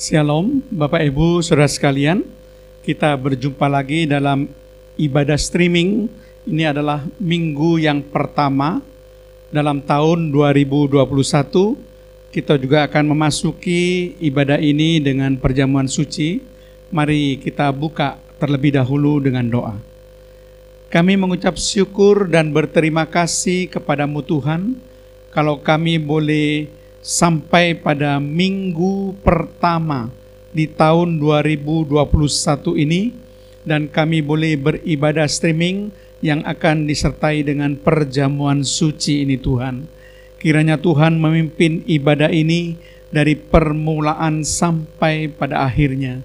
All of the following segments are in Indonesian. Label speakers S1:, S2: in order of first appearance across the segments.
S1: Shalom Bapak Ibu Saudara sekalian, kita berjumpa lagi dalam ibadah streaming. Ini adalah minggu yang pertama dalam tahun 2021. Kita juga akan memasuki ibadah ini dengan perjamuan suci. Mari kita buka terlebih dahulu dengan doa. Kami mengucap syukur dan berterima kasih kepadamu Tuhan, kalau kami boleh sampai pada minggu pertama di tahun 2021 ini, dan kami boleh beribadah streaming yang akan disertai dengan perjamuan suci ini Tuhan. Kiranya Tuhan memimpin ibadah ini dari permulaan sampai pada akhirnya.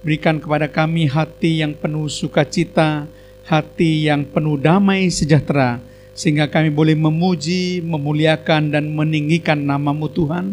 S1: Berikan kepada kami hati yang penuh sukacita, hati yang penuh damai sejahtera, sehingga kami boleh memuji, memuliakan, dan meninggikan nama-Mu Tuhan.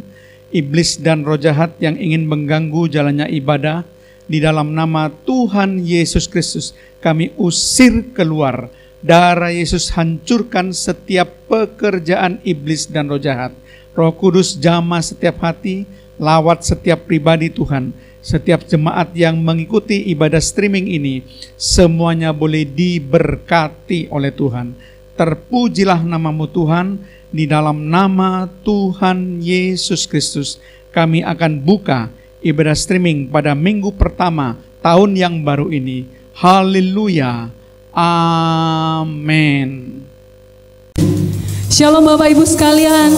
S1: Iblis dan roh jahat yang ingin mengganggu jalannya ibadah, di dalam nama Tuhan Yesus Kristus kami usir keluar. Darah Yesus hancurkan setiap pekerjaan iblis dan roh jahat. Roh Kudus jamah setiap hati, lawat setiap pribadi Tuhan. Setiap jemaat yang mengikuti ibadah streaming ini, semuanya boleh diberkati oleh Tuhan. Terpujilah nama-Mu Tuhan, di dalam nama Tuhan Yesus Kristus kami akan buka ibadah streaming pada minggu pertama tahun yang baru ini. Haleluya, amin.
S2: Shalom Bapak Ibu sekalian,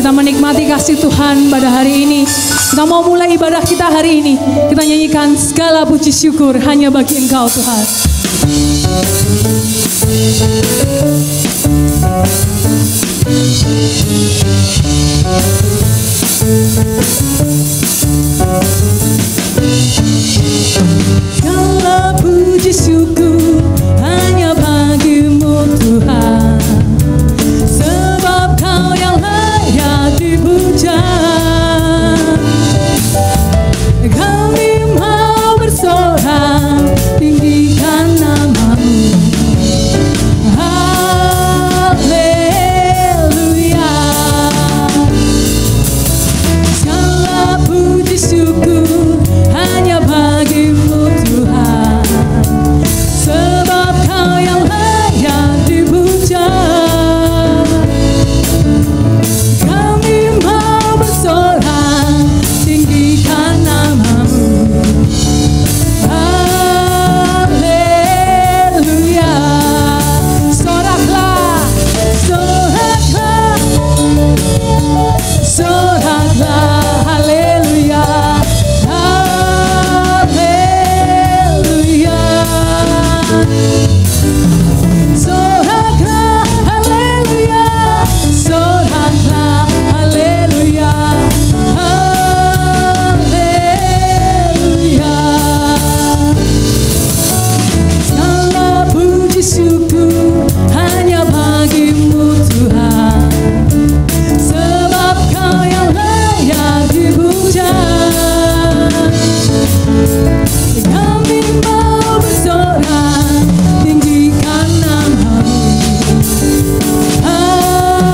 S2: kita menikmati kasih Tuhan pada hari ini. Kita mau mulai ibadah kita hari ini, kita nyanyikan segala puji syukur hanya bagi Engkau Tuhan. Segala puji syukur hanya bagi-Mu Tuhan, sebab Kau yang layak dipuja. Kami mau bersorak tinggikan nama-Mu. Haleluya. Segala puji syukur hanya bagi-Mu Tuhan, sebab Kau yang layak dipuja. Kami mau bersorak tinggikan nama-Mu. Haleluya. Soraklah, soraklah, soraklah. Haleluya, haleluya. Soraklah, haleluya, soraklah, haleluya, haleluya. Segala puji syukur hanya bagi-Mu Tuhan, sebab Kau yang layak dipuja. Kami mau bersorak tinggikan nama-Mu. Haleluya.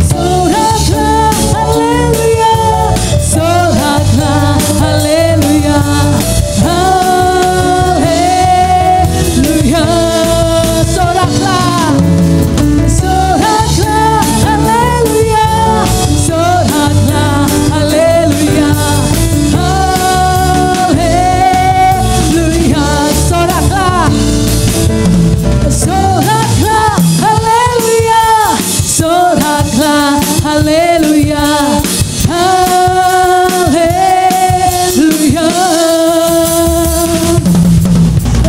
S2: Soraklah, haleluya, soraklah, haleluya, haleluya. Soraklah, soraklah, haleluya, soraklah, haleluya, haleluya. Soraklah, soraklah, haleluya, soraklah, haleluya, haleluya.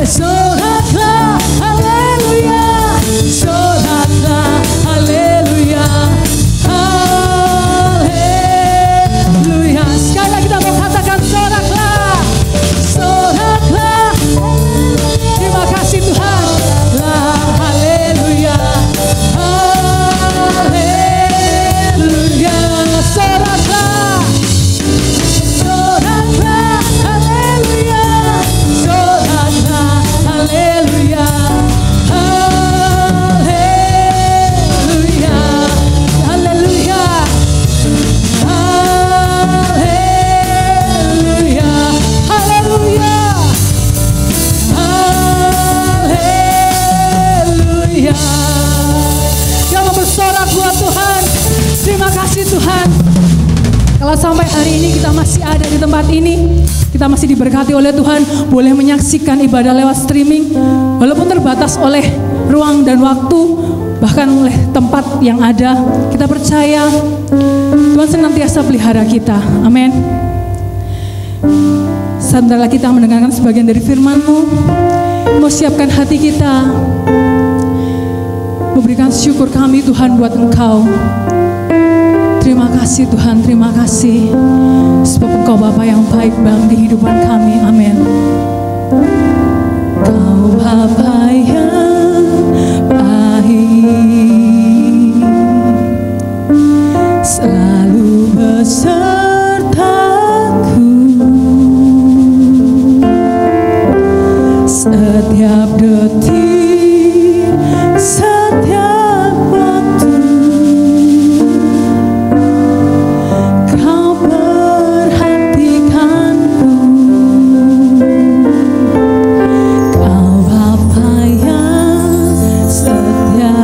S2: Soraklah, haleluya, soraklah, haleluya, haleluya. Sekali lagi kita mau katakan soraklah, soraklah. Terima kasih Tuhan. bersorak buat Tuhan. Terima kasih Tuhan. Kalau sampai hari ini kita masih ada di tempat ini, kita masih diberkati oleh Tuhan, boleh menyaksikan ibadah lewat streaming, walaupun terbatas oleh ruang dan waktu, bahkan oleh tempat yang ada, kita percaya Tuhan senantiasa pelihara kita. Amin. Sebentar kita mendengarkan sebagian dari firman-Mu, mau siapkan hati kita, memberikan syukur kami Tuhan buat Engkau. Terima kasih Tuhan, terima kasih sebab Engkau Bapa yang baik dalam kehidupan kami. Amin. Kau Bapa yang baik, selalu besertaku setiap detik, setiap waktu. Kau perhatikanku, Kau Bapa yang setia,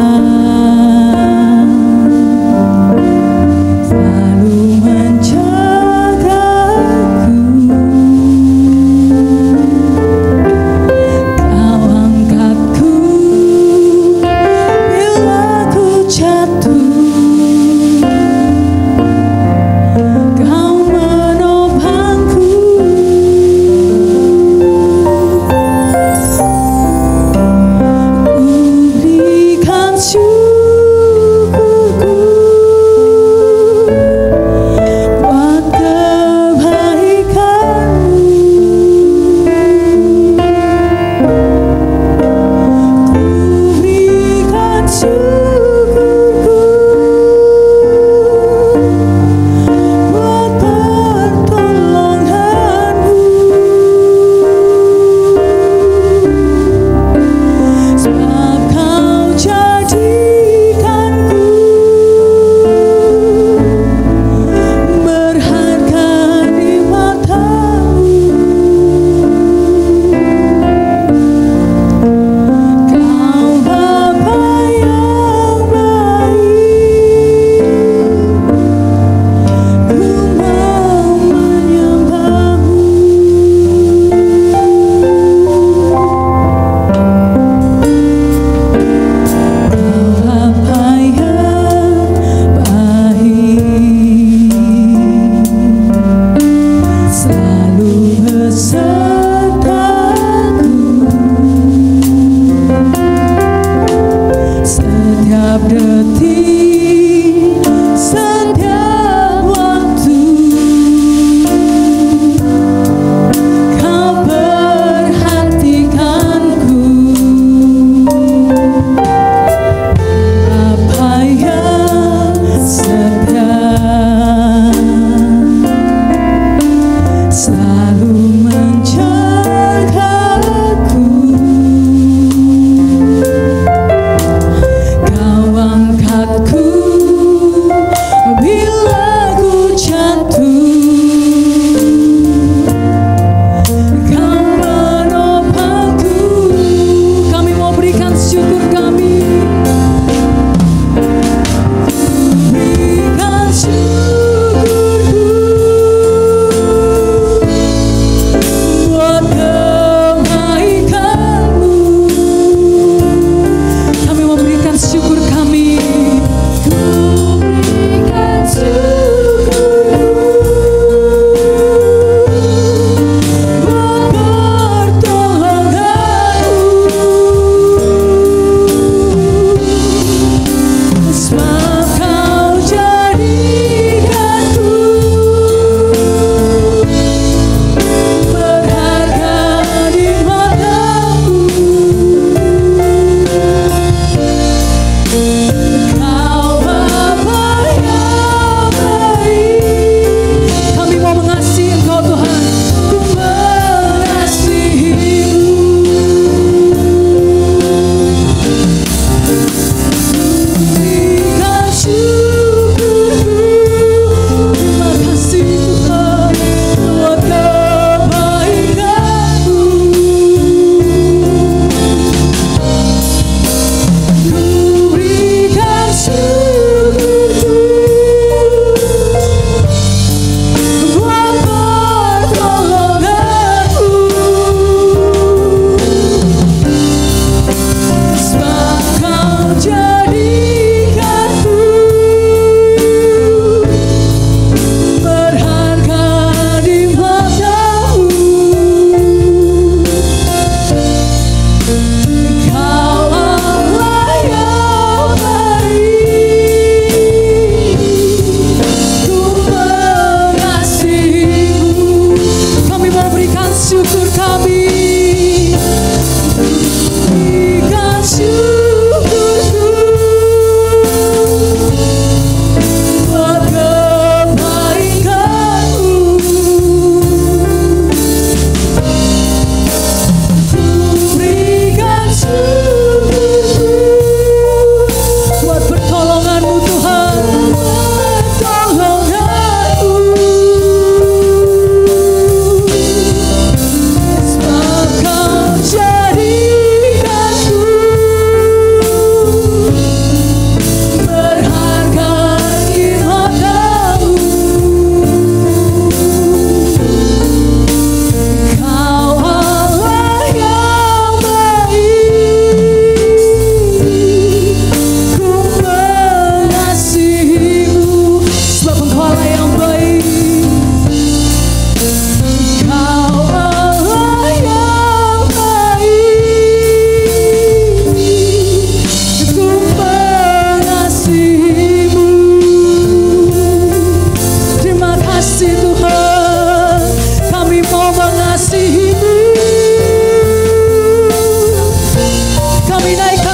S2: selalu menjagaku. Kau angkatku bila ku jatuh, Kau menopangku. Ku berikan syukurku buat kebaikan-Mu. Ku berikan syukurku buat pertolongan-Mu. Sebab Kau jadikanku berharga di mata-Mu. Kau Bapa yang baik, ku mau menyembah-Mu. Kau Bapa yang baik, selalu besertaku setiap detik, setiap waktu. Kau perhatikanku, Bapa yang setia, selalu menjagaku. Kau angkatku bila ku jatuh, Kau menopangku. Kami mau berikan syukur kami, berikan syukurku buat kebaikan-Mu. Kami memberikan syukur kami, ku berikan syukurku buat pertolongan-Mu.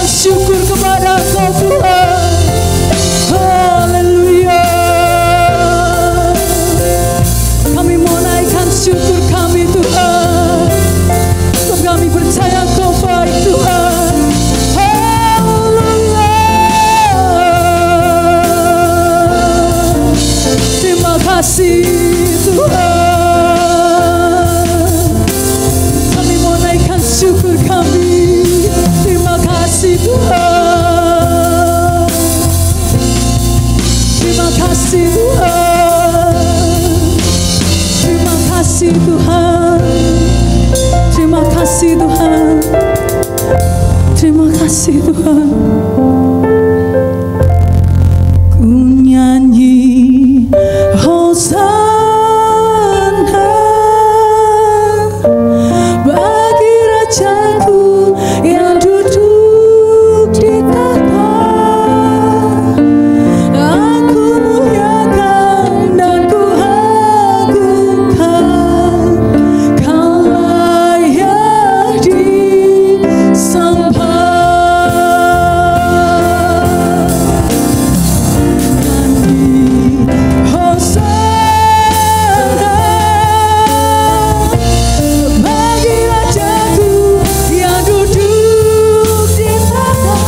S2: syukur kepada Engkau Tuhan. Haleluya. Kami mau naikkan syukur kami Tuhan. Sebab kami percaya Engkau baik Tuhan. Haleluya. Terima kasih Tuhan. Kami mau naikkan syukur kami. Terima kasih Tuhan. Terima kasih Tuhan. Terima kasih Tuhan. Terima kasih Tuhan. Terima kasih Tuhan. Ku nyanyi Hosana bagi Rajaku yang duduk di tahta. Aku muliakan dan ku agungkan. Kau layak disembah. Nyanyi Hosana bagi Rajaku yang duduk di tahta.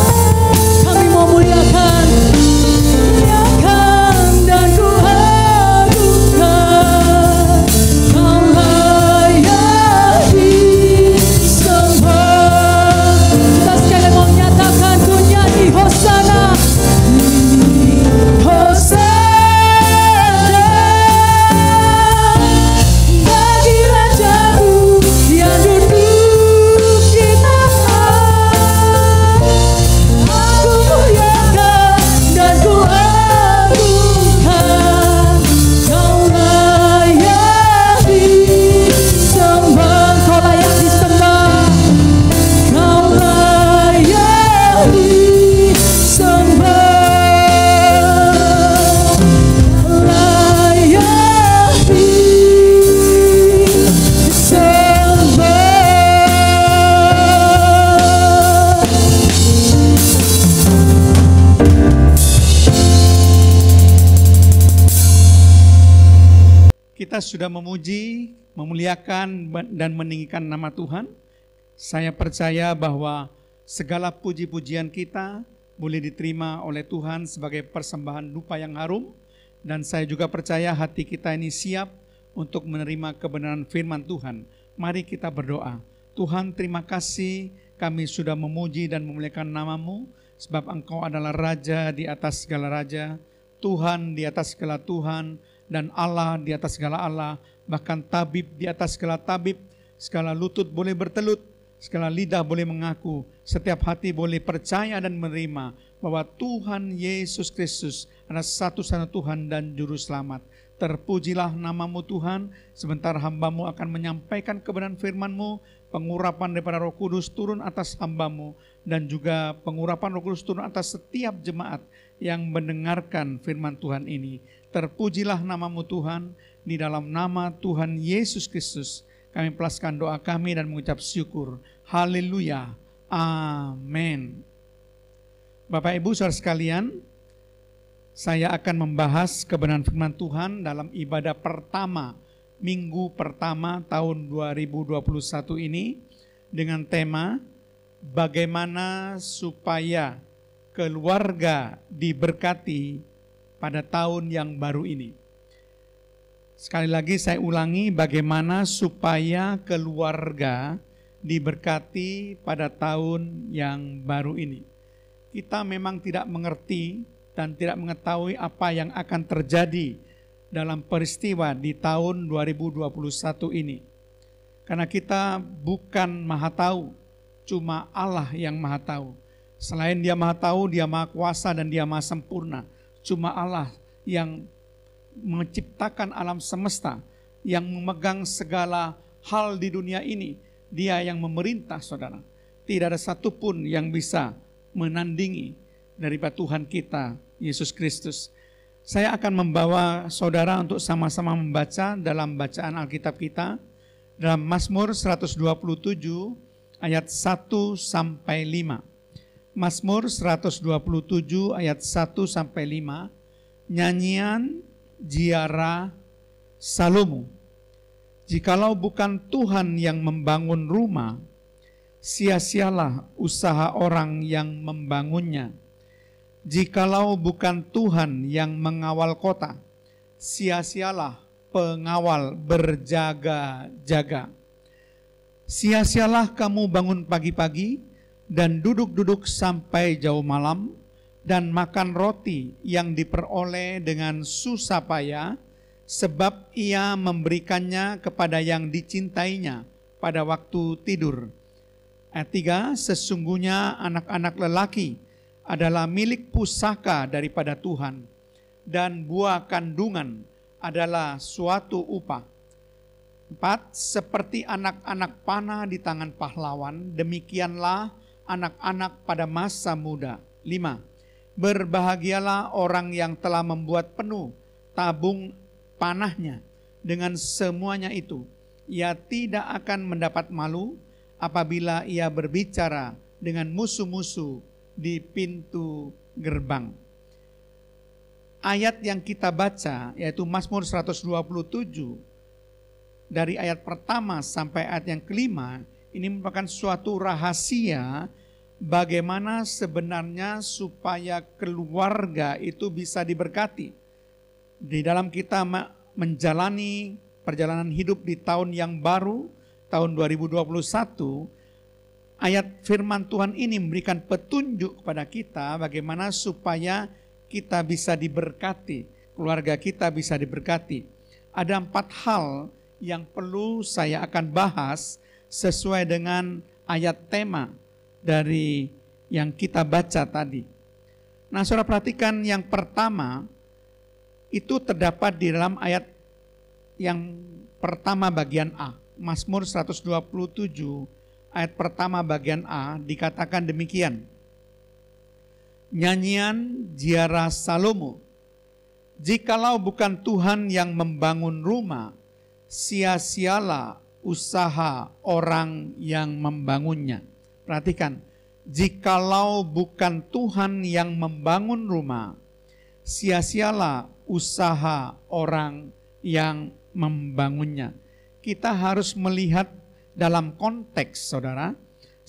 S2: Kami mau muliakan dan ku agungkan. Kau layak disembah. Kita sekali mau menyatakan ku nyanyi Hosana. Hosana bagi Rajaku yang duduk di tahta. Aku muliakan dan ku agungkan. Kau layak disembah. Kau layak disembah. Kau layak disembah. Layak disembah.
S1: Kita sudah memuji, memuliakan dan meninggikan nama Tuhan. Saya percaya bahwa segala puji-pujian kita boleh diterima oleh Tuhan sebagai persembahan dupa yang harum. Dan saya juga percaya hati kita ini siap untuk menerima kebenaran firman Tuhan. Mari kita berdoa. Tuhan, terima kasih kami sudah memuji dan memuliakan nama-Mu, sebab Engkau adalah Raja di atas segala Raja, Tuhan di atas segala Tuhan, dan Allah di atas segala Allah, bahkan tabib di atas segala tabib. Segala lutut boleh bertelut, segala lidah boleh mengaku, setiap hati boleh percaya dan menerima bahwa Tuhan Yesus Kristus adalah satu-satunya Tuhan dan Juru Selamat. Terpujilah nama-Mu Tuhan. Sebentar hamba-Mu akan menyampaikan kebenaran firman-Mu, pengurapan daripada Roh Kudus turun atas hamba-Mu, dan juga pengurapan Roh Kudus turun atas setiap jemaat yang mendengarkan firman Tuhan ini. Terpujilah nama-Mu Tuhan. Di dalam nama Tuhan Yesus Kristus kami pelaskan doa kami dan mengucap syukur. Haleluya. Amin. Bapak Ibu saudara sekalian, saya akan membahas kebenaran firman Tuhan dalam ibadah pertama, minggu pertama tahun 2021 ini, dengan tema bagaimana supaya keluarga diberkati pada tahun yang baru ini. Sekali lagi saya ulangi, bagaimana supaya keluarga diberkati pada tahun yang baru ini. Kita memang tidak mengerti dan tidak mengetahui apa yang akan terjadi dalam peristiwa di tahun 2021 ini. Karena kita bukan maha tahu, cuma Allah yang maha tahu. Selain Dia maha tahu, Dia maha kuasa dan Dia maha sempurna. Cuma Allah yang menciptakan alam semesta, yang memegang segala hal di dunia ini. Dia yang memerintah, saudara. Tidak ada satupun yang bisa menandingi daripada Tuhan kita, Yesus Kristus. Saya akan membawa saudara untuk sama-sama membaca dalam bacaan Alkitab kita, dalam Mazmur 127 ayat 1 sampai 5. Mazmur 127 ayat 1 sampai 5, nyanyian Ziarah Salomo. Jikalau bukan Tuhan yang membangun rumah, sia-sialah usaha orang yang membangunnya. Jikalau bukan Tuhan yang mengawal kota, sia-sialah pengawal berjaga-jaga. Sia-sialah kamu bangun pagi-pagi dan duduk-duduk sampai jauh malam, dan makan roti yang diperoleh dengan susah payah, sebab ia memberikannya kepada yang dicintainya pada waktu tidur. Ayat 3, sesungguhnya anak-anak lelaki adalah milik pusaka daripada Tuhan, dan buah kandungan adalah suatu upah. 4, seperti anak-anak panah di tangan pahlawan, demikianlah anak-anak pada masa muda. 5, berbahagialah orang yang telah membuat penuh tabung panahnya. Dengan semuanya itu, ia tidak akan mendapat malu apabila ia berbicara dengan musuh-musuh di pintu gerbang. Ayat yang kita baca yaitu Mazmur 127 dari ayat pertama sampai ayat yang kelima, ini merupakan suatu rahasia bagaimana sebenarnya supaya keluarga itu bisa diberkati. Di dalam kita menjalani perjalanan hidup di tahun yang baru, tahun 2021, ayat firman Tuhan ini memberikan petunjuk kepada kita bagaimana supaya kita bisa diberkati, keluarga kita bisa diberkati. Ada 4 hal yang perlu saya akan bahas sesuai dengan ayat tema dari yang kita baca tadi. Nah, saudara perhatikan yang pertama, itu terdapat di dalam ayat yang pertama bagian A. Mazmur 127 ayat pertama bagian A dikatakan demikian. Nyanyian Ziarah Salomo. Jikalau bukan Tuhan yang membangun rumah, sia-sialah usaha orang yang membangunnya. Perhatikan, jikalau bukan Tuhan yang membangun rumah, sia-sialah usaha orang yang membangunnya. Kita harus melihat dalam konteks, saudara.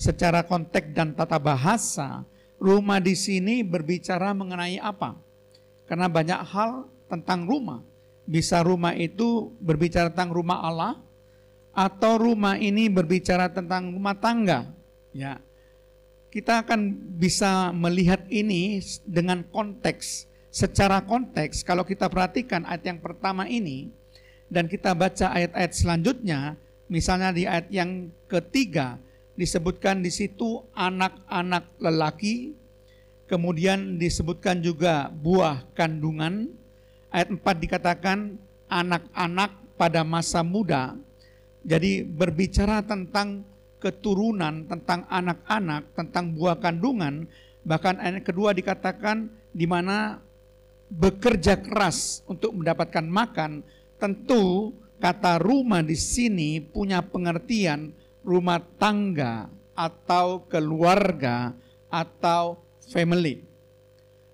S1: Secara konteks dan tata bahasa, rumah di sini berbicara mengenai apa? Karena banyak hal tentang rumah. Bisa rumah itu berbicara tentang rumah Allah, atau rumah ini berbicara tentang rumah tangga. Ya, kita akan bisa melihat ini dengan konteks. Secara konteks, kalau kita perhatikan ayat yang pertama ini, dan kita baca ayat-ayat selanjutnya, misalnya di ayat yang ketiga, disebutkan di situ anak-anak lelaki, kemudian disebutkan juga buah kandungan. Ayat 4 dikatakan anak-anak pada masa muda. Jadi berbicara tentang keturunan, tentang anak-anak, tentang buah kandungan. Bahkan ayat kedua dikatakan di mana bekerja keras untuk mendapatkan makan. Tentu kata rumah di sini punya pengertian rumah tangga atau keluarga atau family.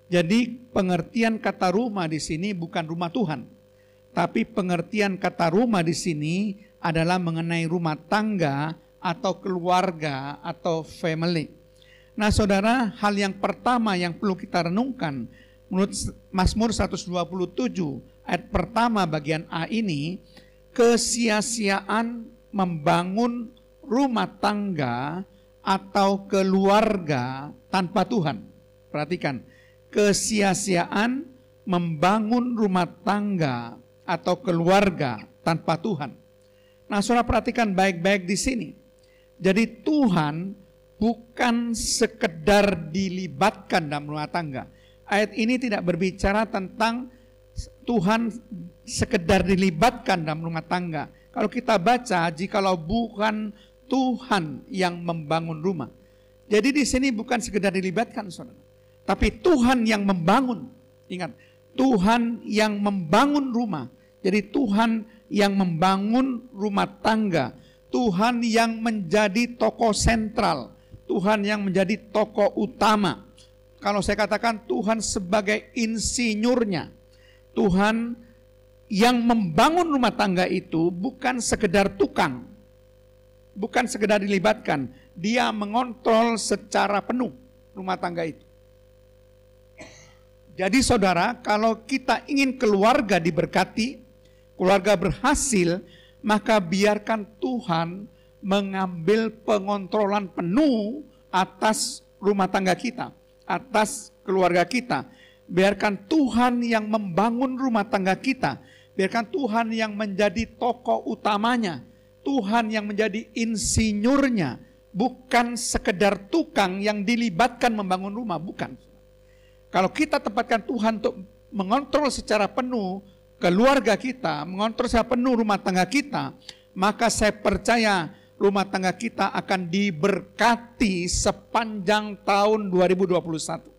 S1: Jadi pengertian kata rumah di sini bukan rumah Tuhan, tapi pengertian kata rumah di sini adalah mengenai rumah tangga atau keluarga atau family. Nah, saudara, hal yang pertama yang perlu kita renungkan menurut Mazmur 127 ayat pertama bagian A ini, kesia-siaan membangun rumah tangga atau keluarga tanpa Tuhan. Perhatikan, kesia-siaan membangun rumah tangga atau keluarga tanpa Tuhan. Nah, saudara perhatikan baik-baik di sini. Jadi Tuhan bukan sekedar dilibatkan dalam rumah tangga. Ayat ini tidak berbicara tentang Tuhan sekedar dilibatkan dalam rumah tangga. Kalau kita baca, jikalau bukan Tuhan yang membangun rumah. Jadi di sini bukan sekedar dilibatkan, saudara, tapi Tuhan yang membangun. Ingat, Tuhan yang membangun rumah. Jadi Tuhan yang membangun rumah tangga. Tuhan yang menjadi tokoh sentral. Tuhan yang menjadi tokoh utama. Kalau saya katakan Tuhan sebagai insinyurnya. Tuhan yang membangun rumah tangga itu bukan sekedar tukang. Bukan sekedar dilibatkan. Dia mengontrol secara penuh rumah tangga itu. Jadi saudara, kalau kita ingin keluarga diberkati, keluarga berhasil, maka biarkan Tuhan mengambil pengontrolan penuh atas rumah tangga kita, atas keluarga kita. Biarkan Tuhan yang membangun rumah tangga kita. Biarkan Tuhan yang menjadi tokoh utamanya. Tuhan yang menjadi insinyurnya. Bukan sekedar tukang yang dilibatkan membangun rumah, bukan. Kalau kita tempatkan Tuhan untuk mengontrol secara penuh keluarga kita, mengontrol secara penuh rumah tangga kita, maka saya percaya rumah tangga kita akan diberkati sepanjang tahun 2021.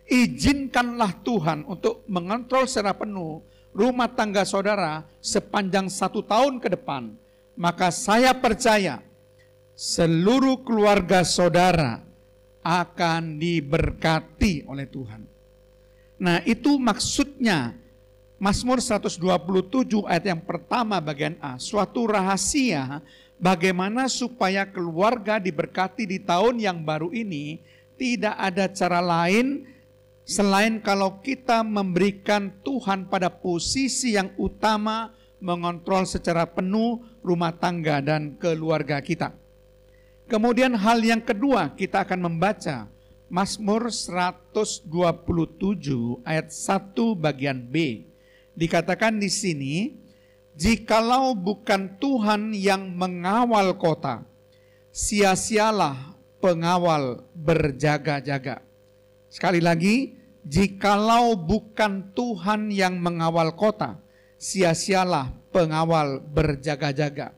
S1: Izinkanlah Tuhan untuk mengontrol secara penuh rumah tangga saudara sepanjang 1 tahun ke depan. Maka saya percaya seluruh keluarga saudara akan diberkati oleh Tuhan. Nah, itu maksudnya Mazmur 127 ayat yang pertama bagian A. Suatu rahasia bagaimana supaya keluarga diberkati di tahun yang baru ini. Tidak ada cara lain selain kalau kita memberikan Tuhan pada posisi yang utama, mengontrol secara penuh rumah tangga dan keluarga kita. Kemudian hal yang kedua, kita akan membaca Mazmur 127 ayat 1 bagian B. Dikatakan di sini, jikalau bukan Tuhan yang mengawal kota, sia-sialah pengawal berjaga-jaga. Sekali lagi, jikalau bukan Tuhan yang mengawal kota, sia-sialah pengawal berjaga-jaga.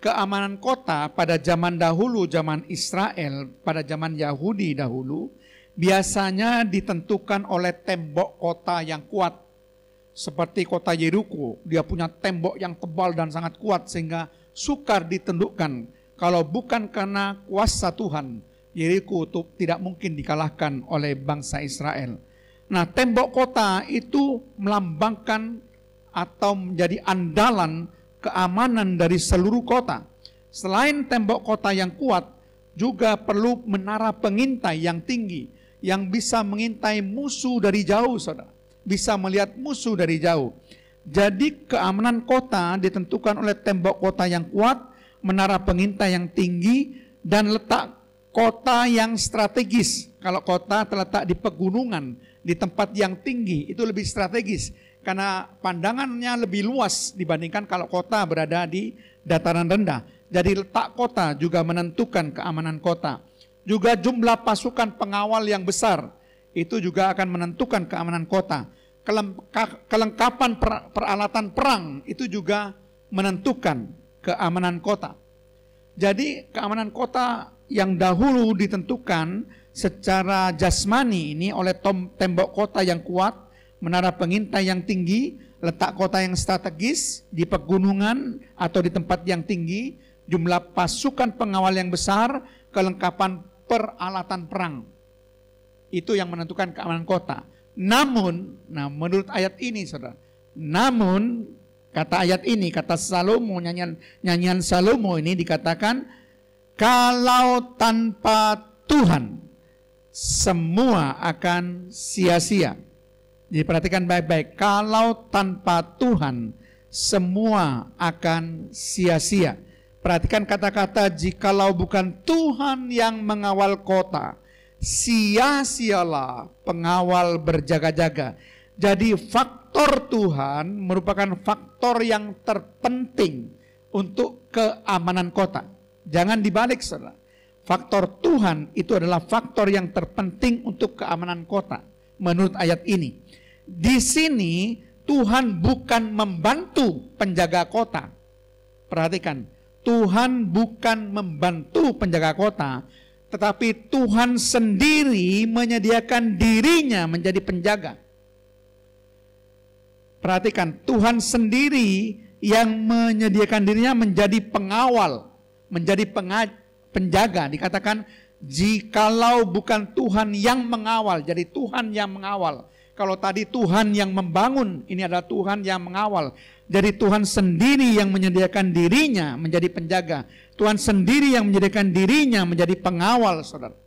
S1: Keamanan kota pada zaman dahulu, zaman Israel, pada zaman Yahudi dahulu, biasanya ditentukan oleh tembok kota yang kuat. Seperti kota Yeriko, dia punya tembok yang tebal dan sangat kuat sehingga sukar ditundukkan. Kalau bukan karena kuasa Tuhan, Yeriko tidak mungkin dikalahkan oleh bangsa Israel. Nah, tembok kota itu melambangkan atau menjadi andalan keamanan dari seluruh kota. Selain tembok kota yang kuat, juga perlu menara pengintai yang tinggi, yang bisa mengintai musuh dari jauh, saudara. Bisa melihat musuh dari jauh. Jadi keamanan kota ditentukan oleh tembok kota yang kuat, menara pengintai yang tinggi, dan letak kota yang strategis. Kalau kota terletak di pegunungan, di tempat yang tinggi, itu lebih strategis. Karena pandangannya lebih luas dibandingkan kalau kota berada di dataran rendah. Jadi letak kota juga menentukan keamanan kota. Juga jumlah pasukan pengawal yang besar, itu juga akan menentukan keamanan kota. Kelengkapan peralatan perang, itu juga menentukan keamanan kota. Jadi keamanan kota yang dahulu ditentukan secara jasmani ini oleh tembok kota yang kuat, menara pengintai yang tinggi, letak kota yang strategis di pegunungan atau di tempat yang tinggi, jumlah pasukan pengawal yang besar, kelengkapan peralatan perang. Itu yang menentukan keamanan kota. Namun, menurut ayat ini, saudara, namun kata ayat ini, kata Salomo, nyanyian Salomo ini dikatakan, kalau tanpa Tuhan semua akan sia-sia. Jadi perhatikan baik-baik, kalau tanpa Tuhan semua akan sia-sia. Perhatikan kata-kata, jikalau bukan Tuhan yang mengawal kota, sia-sialah pengawal berjaga-jaga. Jadi faktor Tuhan merupakan faktor yang terpenting untuk keamanan kota. Jangan dibalik, saudara. Faktor Tuhan itu adalah faktor yang terpenting untuk keamanan kota. Menurut ayat ini, di sini Tuhan bukan membantu penjaga kota. Perhatikan, Tuhan bukan membantu penjaga kota, tetapi Tuhan sendiri menyediakan dirinya menjadi penjaga. Perhatikan, Tuhan sendiri yang menyediakan dirinya menjadi pengawal, menjadi penjaga. Dikatakan, Jikalau bukan Tuhan yang mengawal, jadi Tuhan yang mengawal. Kalau tadi Tuhan yang membangun, ini adalah Tuhan yang mengawal. Jadi Tuhan sendiri yang menyediakan dirinya menjadi penjaga. Tuhan sendiri yang menyediakan dirinya menjadi pengawal, saudara.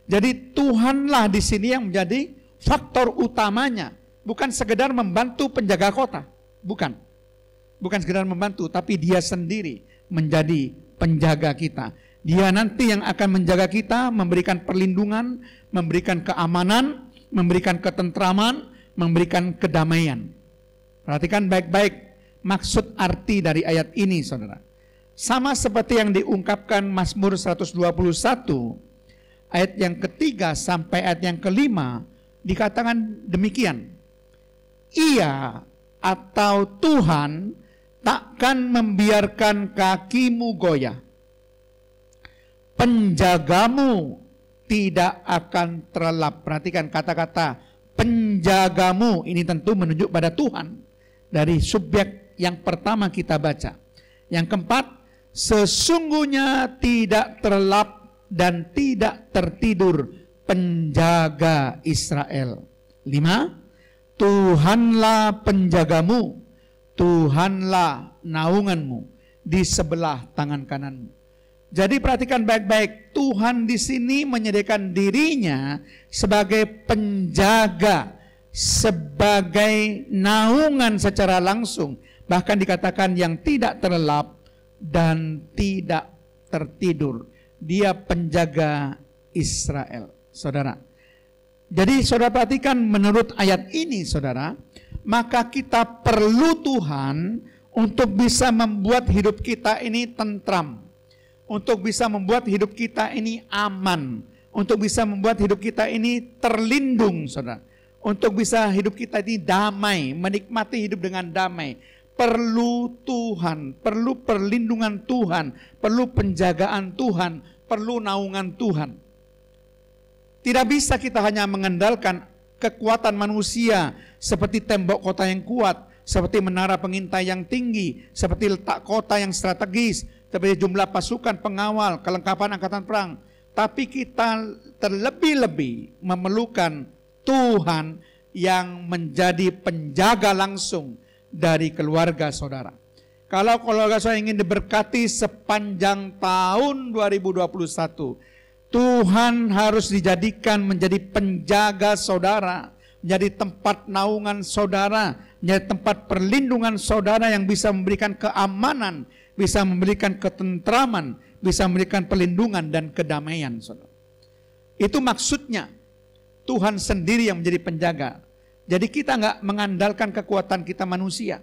S1: Jadi Tuhanlah di sini yang menjadi faktor utamanya. Bukan sekedar membantu penjaga kota. Bukan sekedar membantu, tapi dia sendiri menjadi penjaga kita. Dia nanti yang akan menjaga kita, memberikan perlindungan, memberikan keamanan, memberikan ketentraman, memberikan kedamaian. Perhatikan baik-baik maksud arti dari ayat ini, saudara. Sama seperti yang diungkapkan Mazmur 121, ayat yang ketiga sampai ayat yang kelima, dikatakan demikian. Ia atau Tuhan takkan membiarkan kakimu goyah. Penjagamu tidak akan terlelap. Perhatikan kata-kata penjagamu, ini tentu menunjuk pada Tuhan. Dari subjek yang pertama kita baca. Yang keempat, sesungguhnya tidak terlelap dan tidak tertidur penjaga Israel. 5, Tuhanlah penjagamu, Tuhanlah naunganmu di sebelah tangan kananmu. Jadi perhatikan baik-baik, Tuhan di sini menyediakan dirinya sebagai penjaga, sebagai naungan secara langsung. Bahkan dikatakan yang tidak terlelap dan tidak tertidur. Dia penjaga Israel, saudara. Jadi saudara perhatikan menurut ayat ini, saudara, maka kita perlu Tuhan untuk bisa membuat hidup kita ini tentram, untuk bisa membuat hidup kita ini aman, untuk bisa membuat hidup kita ini terlindung, saudara, untuk bisa hidup kita ini damai, menikmati hidup dengan damai. Perlu Tuhan, perlu perlindungan Tuhan, perlu penjagaan Tuhan, perlu naungan Tuhan. Tidak bisa kita hanya mengandalkan kekuatan manusia seperti tembok kota yang kuat, seperti menara pengintai yang tinggi, seperti letak kota yang strategis, seperti jumlah pasukan pengawal, kelengkapan angkatan perang. Tapi kita terlebih-lebih memerlukan Tuhan yang menjadi penjaga langsung dari keluarga saudara. Kalau keluarga saudara ingin diberkati sepanjang tahun 2021, Tuhan harus dijadikan menjadi penjaga saudara, menjadi tempat naungan saudara, menjadi tempat perlindungan saudara yang bisa memberikan keamanan, bisa memberikan ketentraman, bisa memberikan perlindungan dan kedamaian, saudara. Itu maksudnya Tuhan sendiri yang menjadi penjaga. Jadi kita nggak mengandalkan kekuatan kita manusia,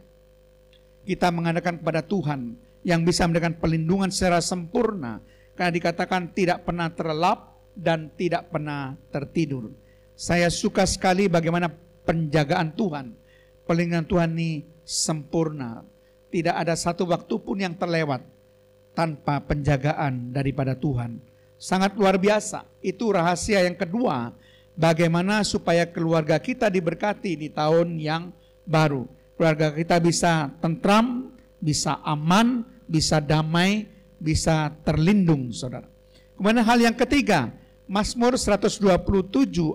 S1: kita mengandalkan kepada Tuhan yang bisa memberikan perlindungan secara sempurna. Karena dikatakan tidak pernah terlelap dan tidak pernah tertidur. Saya suka sekali bagaimana penjagaan Tuhan, perlindungan Tuhan ini sempurna. Tidak ada satu waktu pun yang terlewat tanpa penjagaan daripada Tuhan. Sangat luar biasa. Itu rahasia yang kedua, bagaimana supaya keluarga kita diberkati di tahun yang baru. Keluarga kita bisa tentram, bisa aman, bisa damai, bisa terlindung, saudara. Kemudian hal yang ketiga, Mazmur 127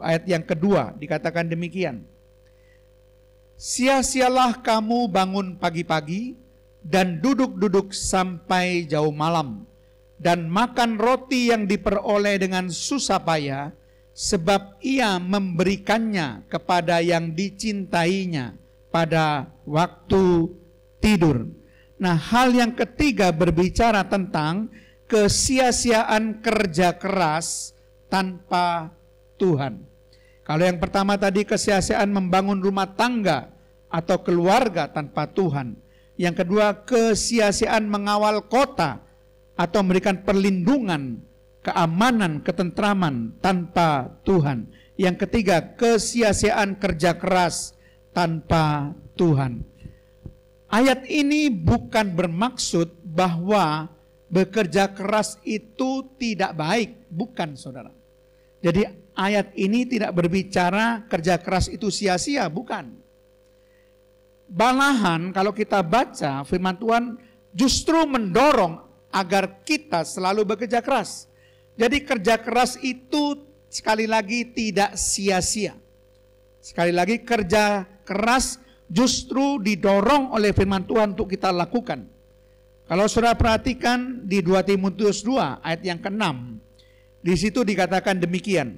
S1: ayat yang kedua dikatakan demikian. Sia-sialah kamu bangun pagi-pagi dan duduk-duduk sampai jauh malam dan makan roti yang diperoleh dengan susah payah, sebab ia memberikannya kepada yang dicintainya pada waktu tidur. Nah, hal yang ketiga berbicara tentang kesia-siaan kerja keras tanpa Tuhan. Kalau yang pertama tadi kesia-siaan membangun rumah tangga atau keluarga tanpa Tuhan. Yang kedua kesia-siaan mengawal kota atau memberikan perlindungan, keamanan, ketentraman tanpa Tuhan. Yang ketiga kesia-siaan kerja keras tanpa Tuhan. Ayat ini bukan bermaksud bahwa bekerja keras itu tidak baik, bukan, saudara. Jadi ayat ini tidak berbicara kerja keras itu sia-sia, bukan. Malahan kalau kita baca firman Tuhan justru mendorong agar kita selalu bekerja keras. Jadi kerja keras itu sekali lagi tidak sia-sia. Sekali lagi kerja keras justru didorong oleh firman Tuhan untuk kita lakukan. Kalau saudara perhatikan di 2 Timotius 2 ayat yang ke-6, di situ dikatakan demikian.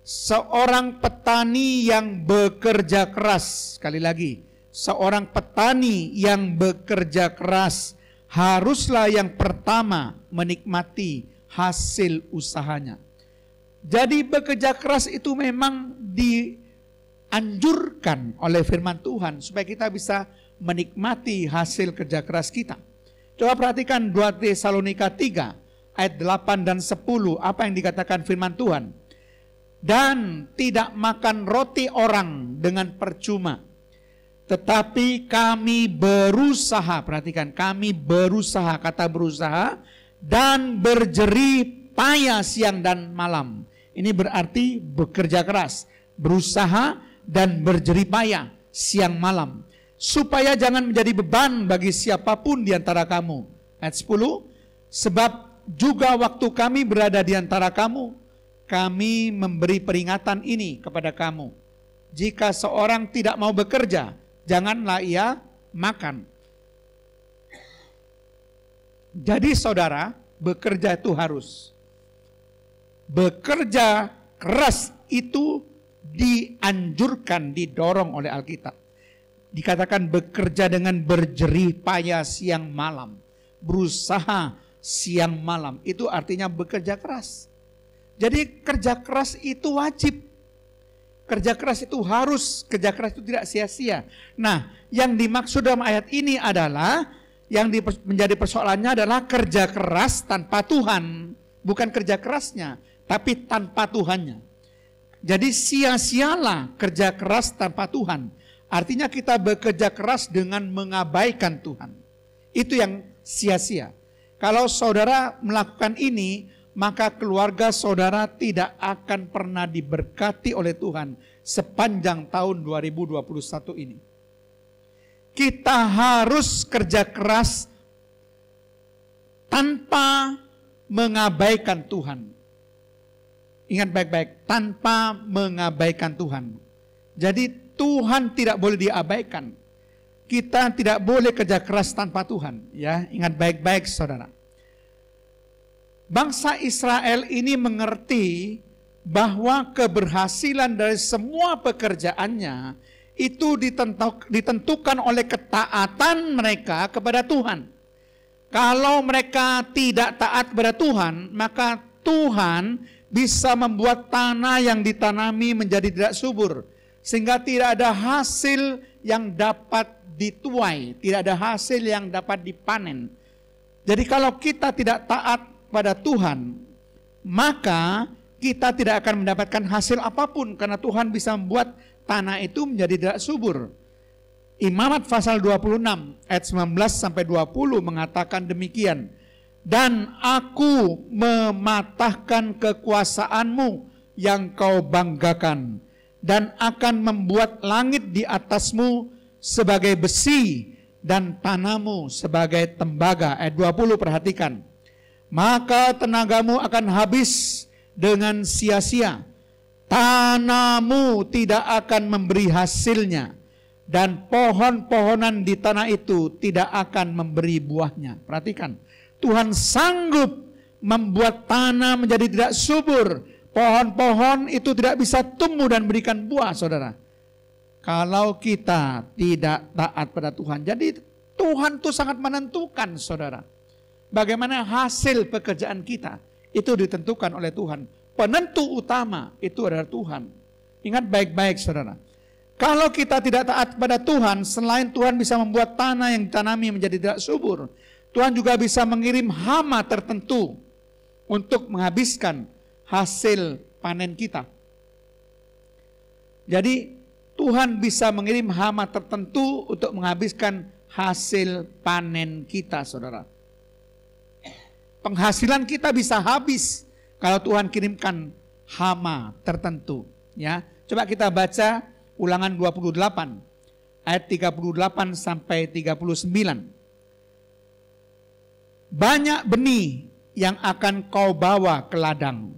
S1: Seorang petani yang bekerja keras, sekali lagi, seorang petani yang bekerja keras haruslah yang pertama menikmati hasil usahanya. Jadi bekerja keras itu memang dianjurkan oleh firman Tuhan supaya kita bisa menikmati hasil kerja keras kita. Coba perhatikan 2 Tesalonika 3 ayat 8 dan 10, apa yang dikatakan firman Tuhan. Dan tidak makan roti orang dengan percuma, tetapi kami berusaha, perhatikan, kami berusaha, kata berusaha, dan berjerih payah siang dan malam. Ini berarti bekerja keras, berusaha dan berjerih payah siang malam, supaya jangan menjadi beban bagi siapapun di antara kamu. Ayat 10, sebab juga waktu kami berada di antara kamu, kami memberi peringatan ini kepada kamu. Jika seorang tidak mau bekerja, janganlah ia makan. Jadi saudara, bekerja itu harus. Bekerja keras itu dianjurkan, didorong oleh Alkitab. Dikatakan bekerja dengan berjerih payah siang malam, berusaha siang malam, itu artinya bekerja keras. Jadi kerja keras itu wajib, kerja keras itu harus, kerja keras itu tidak sia-sia. Nah, yang dimaksud dalam ayat ini adalah, yang menjadi persoalannya adalah kerja keras tanpa Tuhan, bukan kerja kerasnya, tapi tanpa Tuhannya. Jadi sia-sialah kerja keras tanpa Tuhan. Artinya kita bekerja keras dengan mengabaikan Tuhan. Itu yang sia-sia. Kalau saudara melakukan ini, maka keluarga saudara tidak akan pernah diberkati oleh Tuhan sepanjang tahun 2021 ini. Kita harus kerja keras tanpa mengabaikan Tuhan. Ingat baik-baik, tanpa mengabaikan Tuhan. Jadi Tuhan tidak boleh diabaikan. Kita tidak boleh kerja keras tanpa Tuhan. Ya, ingat baik-baik saudara. Bangsa Israel ini mengerti bahwa keberhasilan dari semua pekerjaannya itu ditentukan oleh ketaatan mereka kepada Tuhan. Kalau mereka tidak taat kepada Tuhan, maka Tuhan bisa membuat tanah yang ditanami menjadi tidak subur, sehingga tidak ada hasil yang dapat dituai, tidak ada hasil yang dapat dipanen. Jadi kalau kita tidak taat pada Tuhan, maka kita tidak akan mendapatkan hasil apapun, karena Tuhan bisa membuat tanah itu menjadi tidak subur. Imamat pasal 26 ayat 19 sampai 20 mengatakan demikian. Dan aku mematahkan kekuasaanmu yang kau banggakan, dan akan membuat langit di atasmu sebagai besi dan tanahmu sebagai tembaga. Ayat 20 perhatikan. Maka tenagamu akan habis dengan sia-sia, tanahmu tidak akan memberi hasilnya, dan pohon-pohonan di tanah itu tidak akan memberi buahnya. Perhatikan, Tuhan sanggup membuat tanah menjadi tidak subur. Pohon-pohon itu tidak bisa tumbuh dan berikan buah, saudara, kalau kita tidak taat pada Tuhan. Jadi Tuhan itu sangat menentukan, saudara. Bagaimana hasil pekerjaan kita itu ditentukan oleh Tuhan. Penentu utama itu adalah Tuhan. Ingat baik-baik saudara. Kalau kita tidak taat pada Tuhan, selain Tuhan bisa membuat tanah yang ditanami menjadi tidak subur, Tuhan juga bisa mengirim hama tertentu untuk menghabiskan hasil panen kita. Jadi Tuhan bisa mengirim hama tertentu untuk menghabiskan hasil panen kita, saudara. Penghasilan kita bisa habis kalau Tuhan kirimkan hama tertentu. Ya, coba kita baca Ulangan 28 ayat 38 sampai 39. Banyak benih yang akan kau bawa ke ladang.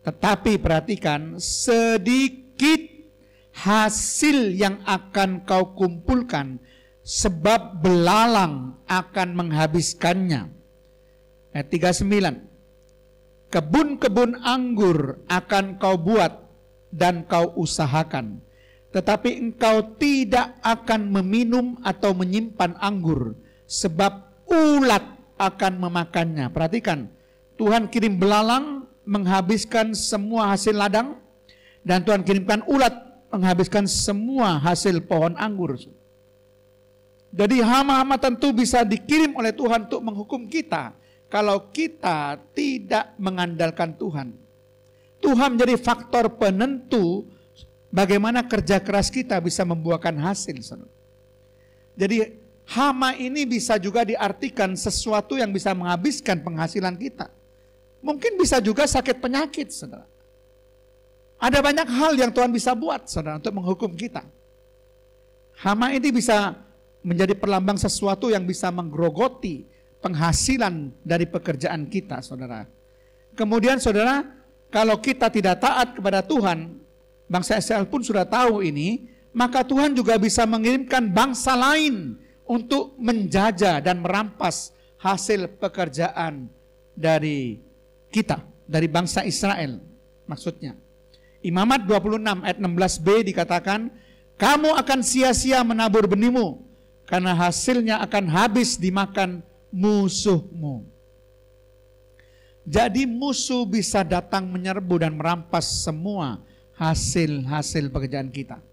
S1: Tetapi perhatikan, sedikit hasil yang akan kau kumpulkan, sebab belalang akan menghabiskannya. Ayat 39. Kebun-kebun anggur akan kau buat dan kau usahakan, tetapi engkau tidak akan meminum atau menyimpan anggur, sebab ulat akan memakannya. Perhatikan, Tuhan kirim belalang menghabiskan semua hasil ladang, dan Tuhan kirimkan ulat menghabiskan semua hasil pohon anggur. Jadi hama-hama tentu bisa dikirim oleh Tuhan untuk menghukum kita kalau kita tidak mengandalkan Tuhan. Tuhan menjadi faktor penentu bagaimana kerja keras kita bisa membuahkan hasil. Jadi hama ini bisa juga diartikan sesuatu yang bisa menghabiskan penghasilan kita. Mungkin bisa juga sakit penyakit, saudara. Ada banyak hal yang Tuhan bisa buat, saudara, untuk menghukum kita. Hama ini bisa menjadi perlambang sesuatu yang bisa menggerogoti penghasilan dari pekerjaan kita, saudara. Kemudian, saudara, kalau kita tidak taat kepada Tuhan, bangsa Israel pun sudah tahu ini, maka Tuhan juga bisa mengirimkan bangsa lain untuk menjajah dan merampas hasil pekerjaan dari kita, dari bangsa Israel. Maksudnya, Imamat 26 ayat 16b dikatakan, kamu akan sia-sia menabur benihmu, karena hasilnya akan habis dimakan musuhmu. Jadi musuh bisa datang menyerbu dan merampas semua hasil pekerjaan kita.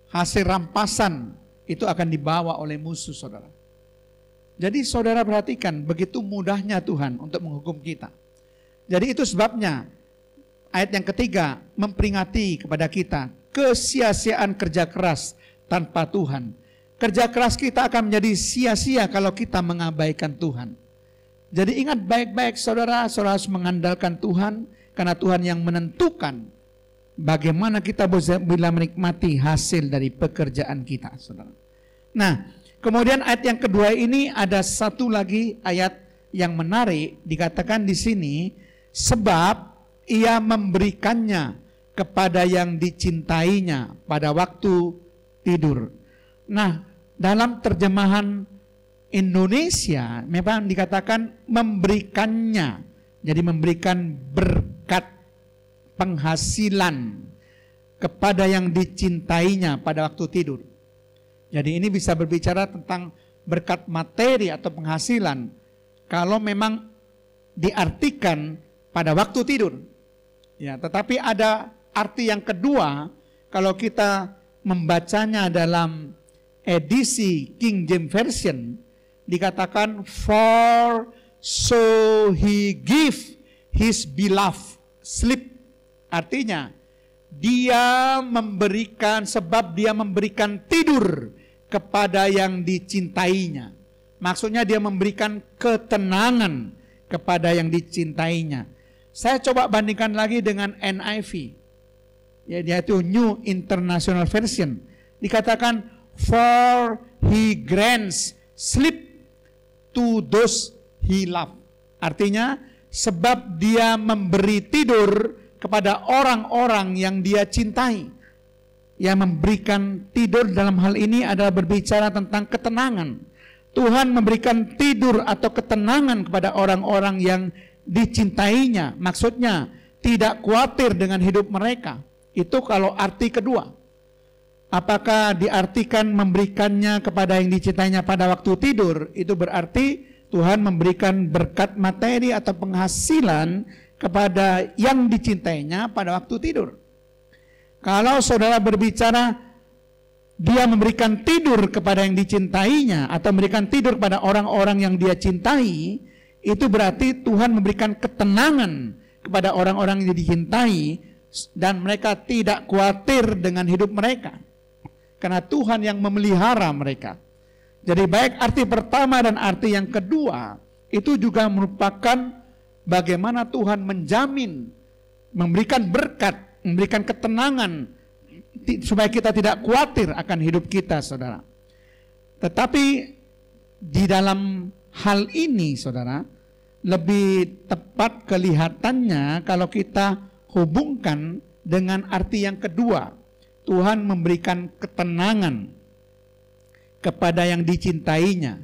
S1: Hasil rampasan itu akan dibawa oleh musuh, saudara. Jadi saudara perhatikan, begitu mudahnya Tuhan untuk menghukum kita. Jadi itu sebabnya ayat yang ketiga memperingati kepada kita kesia-siaan kerja keras tanpa Tuhan. Kerja keras kita akan menjadi sia-sia kalau kita mengabaikan Tuhan. Jadi ingat baik-baik saudara, saudara harus mengandalkan Tuhan, karena Tuhan yang menentukan bagaimana kita bila menikmati hasil dari pekerjaan kita, saudara. Nah, kemudian ayat yang kedua ini ada satu lagi ayat yang menarik, dikatakan di sini, sebab ia memberikannya kepada yang dicintainya pada waktu tidur. Nah, dalam terjemahan Indonesia memang dikatakan memberikannya. Jadi memberikan berkat penghasilan kepada yang dicintainya pada waktu tidur. Jadi ini bisa berbicara tentang berkat materi atau penghasilan kalau memang diartikan pada waktu tidur. Ya, tetapi ada arti yang kedua kalau kita membacanya dalam edisi King James Version, dikatakan for so he give his beloved sleep. Artinya dia memberikan, sebab dia memberikan tidur kepada yang dicintainya. Maksudnya dia memberikan ketenangan kepada yang dicintainya. Saya coba bandingkan lagi dengan NIV, yaitu New International Version. Dikatakan for he grants sleep to those he love. Artinya sebab dia memberi tidur kepada orang-orang yang dia cintai. Yang memberikan tidur dalam hal ini adalah berbicara tentang ketenangan. Tuhan memberikan tidur atau ketenangan kepada orang-orang yang dicintainya. Maksudnya tidak khawatir dengan hidup mereka. Itu kalau arti kedua. Apakah diartikan memberikannya kepada yang dicintainya pada waktu tidur? Itu berarti Tuhan memberikan berkat materi atau penghasilan kepada yang dicintainya pada waktu tidur. Kalau saudara berbicara dia memberikan tidur kepada yang dicintainya atau memberikan tidur kepada orang-orang yang dia cintai, itu berarti Tuhan memberikan ketenangan kepada orang-orang yang dicintai dan mereka tidak khawatir dengan hidup mereka. Karena Tuhan yang memelihara mereka. Jadi baik arti pertama dan arti yang kedua itu juga merupakan bagaimana Tuhan menjamin, memberikan berkat, memberikan ketenangan supaya kita tidak khawatir akan hidup kita, saudara. Tetapi di dalam hal ini, saudara, lebih tepat kelihatannya kalau kita hubungkan dengan arti yang kedua. Tuhan memberikan ketenangan kepada yang dicintainya,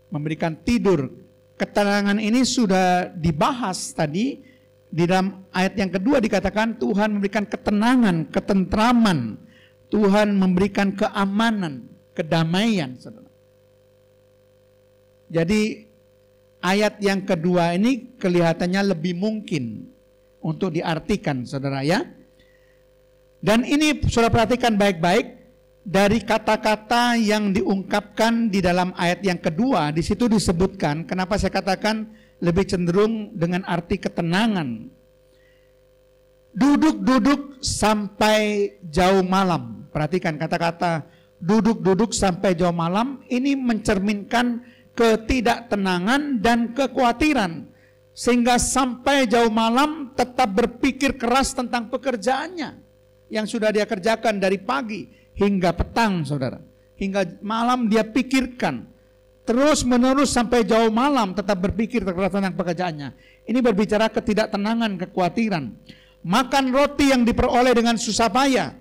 S1: memberikan tidur. Ketenangan ini sudah dibahas tadi di dalam ayat yang kedua, dikatakan Tuhan memberikan ketenangan, ketentraman, Tuhan memberikan keamanan, kedamaian, saudara. Jadi ayat yang kedua ini kelihatannya lebih mungkin untuk diartikan, saudara ya. Dan ini saudara perhatikan baik-baik dari kata-kata yang diungkapkan di dalam ayat yang kedua. Di situ disebutkan, kenapa saya katakan lebih cenderung dengan arti ketenangan. Duduk-duduk sampai jauh malam. Perhatikan kata-kata duduk-duduk sampai jauh malam ini mencerminkan ketidaktenangan dan kekhawatiran, sehingga sampai jauh malam tetap berpikir keras tentang pekerjaannya yang sudah dia kerjakan dari pagi hingga petang, saudara. Hingga malam dia pikirkan, terus menerus sampai jauh malam tetap berpikir keras tentang pekerjaannya. Ini berbicara ketidaktenangan, kekhawatiran. Makan roti yang diperoleh dengan susah payah.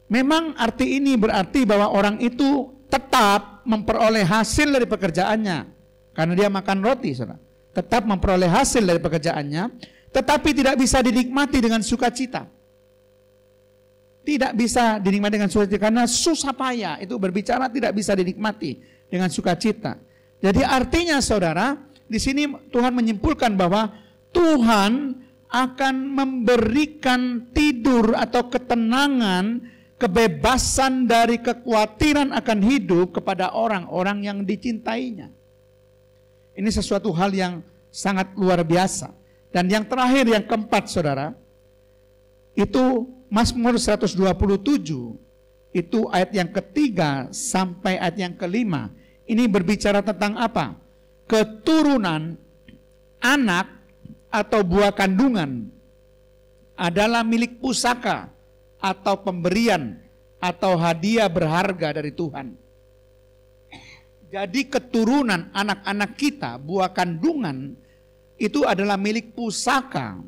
S1: Memang arti ini berarti bahwa orang itu tetap memperoleh hasil dari pekerjaannya, karena dia makan roti, saudara. Tetap memperoleh hasil dari pekerjaannya, tetapi tidak bisa dinikmati dengan sukacita. Tidak bisa dinikmati dengan sukacita karena susah payah. Itu berbicara tidak bisa dinikmati dengan sukacita. Jadi artinya, saudara, di sini Tuhan menyimpulkan bahwa Tuhan akan memberikan tidur atau ketenangan, kebebasan dari kekhawatiran akan hidup kepada orang-orang yang dicintainya. Ini sesuatu hal yang sangat luar biasa. Dan yang terakhir, yang keempat, saudara, itu Mazmur 127, itu ayat yang ketiga sampai ayat yang kelima. Ini berbicara tentang apa? Keturunan, anak atau buah kandungan adalah milik pusaka atau pemberian atau hadiah berharga dari Tuhan. Jadi keturunan, anak-anak kita, buah kandungan, itu adalah milik pusaka,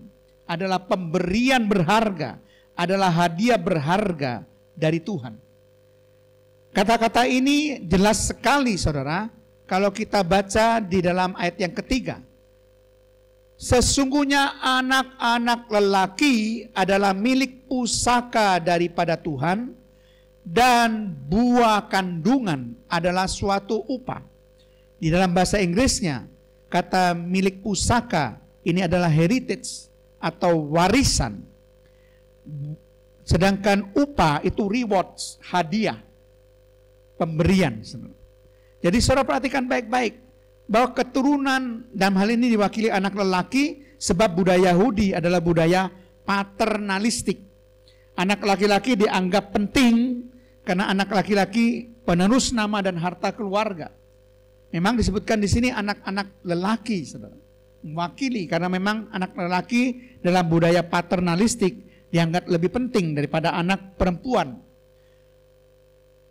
S1: adalah pemberian berharga, adalah hadiah berharga dari Tuhan. Kata-kata ini jelas sekali, saudara, kalau kita baca di dalam ayat yang ketiga. Sesungguhnya anak-anak lelaki adalah milik pusaka daripada Tuhan, dan buah kandungan adalah suatu upah. Di dalam bahasa Inggrisnya, kata milik pusaka ini adalah heritage atau warisan. Sedangkan upah itu rewards, hadiah, pemberian. Jadi saudara perhatikan baik-baik bahwa keturunan dalam hal ini diwakili anak lelaki, sebab budaya Yahudi adalah budaya paternalistik. Anak laki-laki dianggap penting karena anak laki-laki penerus nama dan harta keluarga. Memang disebutkan di sini anak-anak lelaki, saudara, mewakili karena memang anak lelaki dalam budaya paternalistik dianggap lebih penting daripada anak perempuan.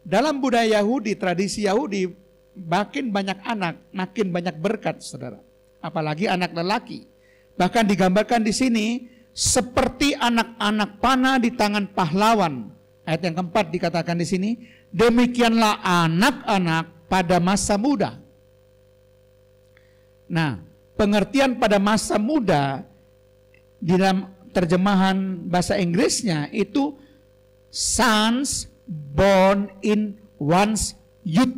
S1: Dalam budaya Yahudi, tradisi Yahudi, makin banyak anak, makin banyak berkat, saudara. Apalagi anak lelaki. Bahkan digambarkan di sini seperti anak-anak panah di tangan pahlawan. Ayat yang keempat dikatakan di sini, demikianlah anak-anak pada masa muda. Nah, pengertian pada masa muda di dalam terjemahan bahasa Inggrisnya itu sons born in one's youth.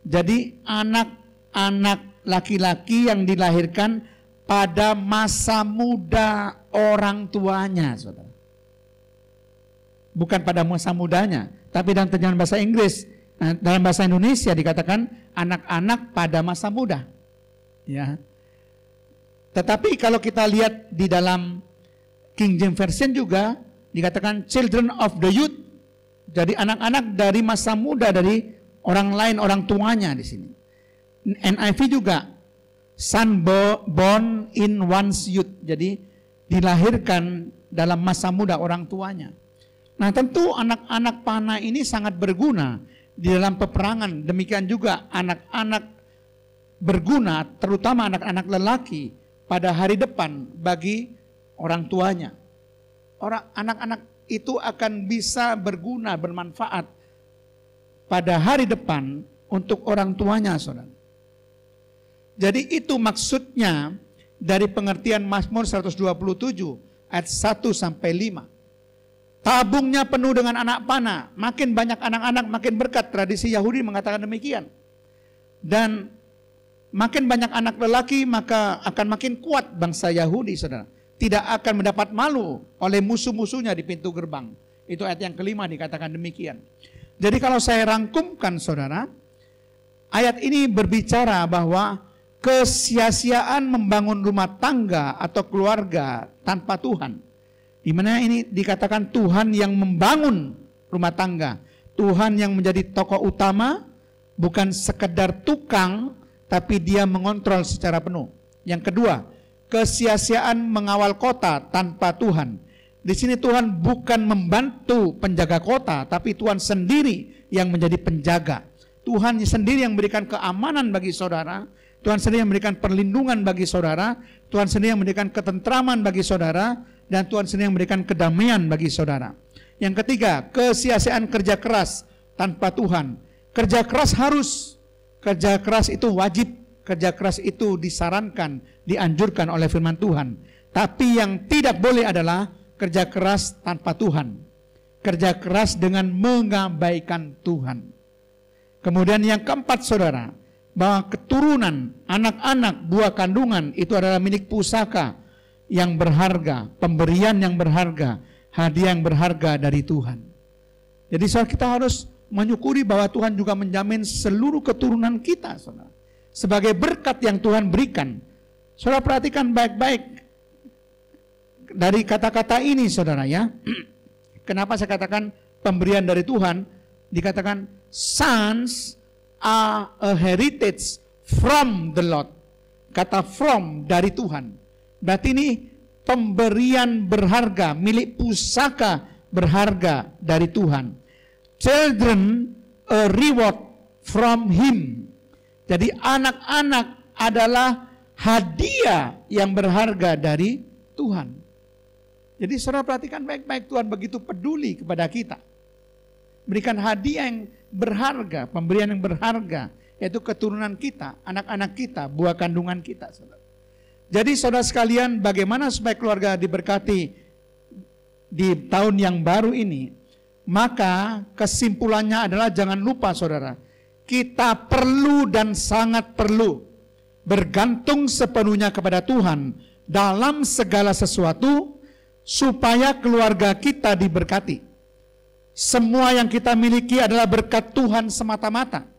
S1: Jadi anak-anak laki-laki yang dilahirkan pada masa muda orang tuanya, saudara. Bukan pada masa mudanya, tapi dalam terjemahan bahasa Inggris. Nah, dalam bahasa Indonesia dikatakan anak-anak pada masa muda. Ya. Tetapi kalau kita lihat di dalam King James Version juga dikatakan children of the youth. Jadi anak-anak dari masa muda dari orang lain, orang tuanya di sini. NIV juga son born in one's youth. Jadi dilahirkan dalam masa muda orang tuanya. Nah, tentu anak-anak panah ini sangat berguna di dalam peperangan. Demikian juga anak-anak berguna, terutama anak-anak lelaki pada hari depan bagi orang tuanya. Anak-anak itu akan bisa berguna, bermanfaat pada hari depan untuk orang tuanya, saudara. Jadi itu maksudnya dari pengertian Mazmur 127 ayat 1 sampai 5. Tabungnya penuh dengan anak panah, makin banyak anak-anak makin berkat. Tradisi Yahudi mengatakan demikian. Dan makin banyak anak lelaki maka akan makin kuat bangsa Yahudi, saudara. Tidak akan mendapat malu oleh musuh-musuhnya di pintu gerbang. Itu ayat yang kelima dikatakan demikian. Jadi kalau saya rangkumkan, saudara, ayat ini berbicara bahwa kesia-siaan membangun rumah tangga atau keluarga tanpa Tuhan. Di mana ini dikatakan Tuhan yang membangun rumah tangga. Tuhan yang menjadi tokoh utama, bukan sekedar tukang, tapi dia mengontrol secara penuh. Yang kedua, kesia-siaan mengawal kota tanpa Tuhan. Di sini Tuhan bukan membantu penjaga kota, tapi Tuhan sendiri yang menjadi penjaga. Tuhan sendiri yang memberikan keamanan bagi saudara. Tuhan sendiri yang memberikan perlindungan bagi saudara. Tuhan sendiri yang memberikan ketentraman bagi saudara. Dan Tuhan sendiri yang memberikan kedamaian bagi saudara. Yang ketiga, kesia-siaan kerja keras tanpa Tuhan. Kerja keras harus. Kerja keras itu wajib. Kerja keras itu disarankan, dianjurkan oleh firman Tuhan. Tapi yang tidak boleh adalah kerja keras tanpa Tuhan. Kerja keras dengan mengabaikan Tuhan. Kemudian yang keempat, saudara, bahwa keturunan, anak-anak, buah kandungan itu adalah milik pusaka yang berharga, pemberian yang berharga, hadiah yang berharga dari Tuhan. Jadi saudara, kita harus menyukuri bahwa Tuhan juga menjamin seluruh keturunan kita, saudara, sebagai berkat yang Tuhan berikan. Saudara perhatikan baik-baik dari kata-kata ini, saudara, ya. Kenapa saya katakan pemberian dari Tuhan? Dikatakan sons are a heritage from the Lord. Kata from, dari Tuhan. Berarti ini pemberian berharga, milik pusaka berharga dari Tuhan. Children, a reward from Him. Jadi anak-anak adalah hadiah yang berharga dari Tuhan. Jadi saudara perhatikan baik-baik, Tuhan begitu peduli kepada kita. Berikan hadiah yang berharga, pemberian yang berharga, yaitu keturunan kita, anak-anak kita, buah kandungan kita, saudara. Jadi saudara sekalian, bagaimana supaya keluarga diberkati di tahun yang baru ini? Maka kesimpulannya adalah jangan lupa, saudara, kita perlu dan sangat perlu bergantung sepenuhnya kepada Tuhan dalam segala sesuatu supaya keluarga kita diberkati. Semua yang kita miliki adalah berkat Tuhan semata-mata.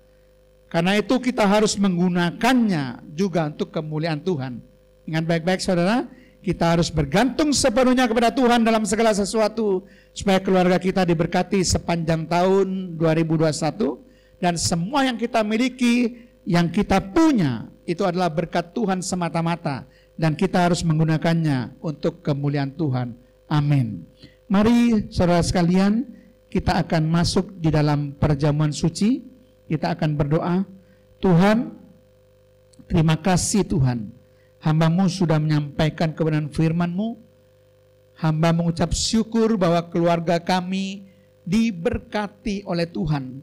S1: Karena itu kita harus menggunakannya juga untuk kemuliaan Tuhan. Ingat baik-baik, saudara, kita harus bergantung sepenuhnya kepada Tuhan dalam segala sesuatu supaya keluarga kita diberkati sepanjang tahun 2021. Dan semua yang kita miliki, yang kita punya, itu adalah berkat Tuhan semata-mata. Dan kita harus menggunakannya untuk kemuliaan Tuhan. Amin. Mari saudara sekalian, kita akan masuk di dalam perjamuan suci. Kita akan berdoa. Tuhan, terima kasih Tuhan. Hamba-Mu sudah menyampaikan kebenaran firman-Mu. Hamba mengucap syukur bahwa keluarga kami diberkati oleh Tuhan.